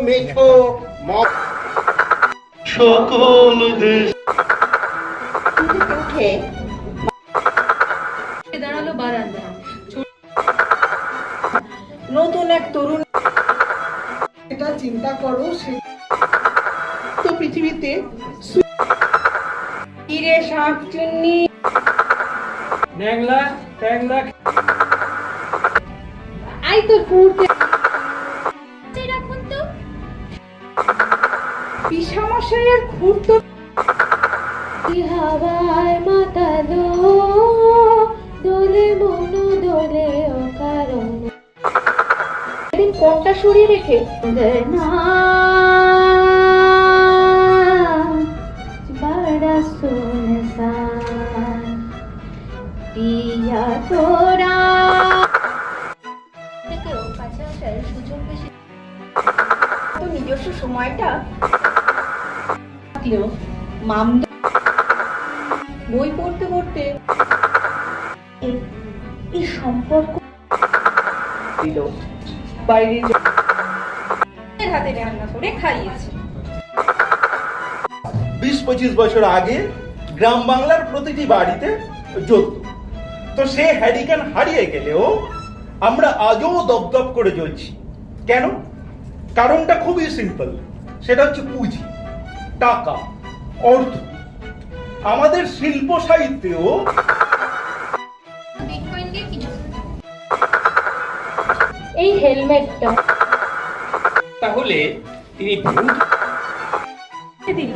মেছো সকল দেশ উঠে দাঁড়ালো বারান্দায়। নতুন এক তরুণ, এটা চিন্তা করো, সে তো পৃথিবীতে তীরে শাকচুন্নি ন্যাংলা ট্যাংলা আই তোর কুড়তে রাখুন তো পিসামশাইয়ের ঘুরত হাওয়ায় মাতালো দোলে মন দোলে অকারণ একদিন কোনটা সরিয়ে রেখে না বড়া সুনসান পিয়া তোরা সুযোগ বেশি তো নিজস্ব সময়টা থাকলেও মামদা বই পড়তে পড়তে এই সম্পর্ক দিল। বাইরে হাতে রান্না করে খাইয়েছে। 20-25 বছর আগে গ্রাম বাংলার প্রতিটি বাড়িতে জ্বলত। তো সে হ্যারিকেন হারিয়ে গেলেও আমরা আজও দপদপ করে জ্বলছি। কেন? কারণটা খুবই সিম্পল, সেটা হচ্ছে পুঁজি, টাকা, অর্থ। আমাদের শিল্প সাহিত্যেও এই হেলমেটটা তাহলে তিনি ভূত দিল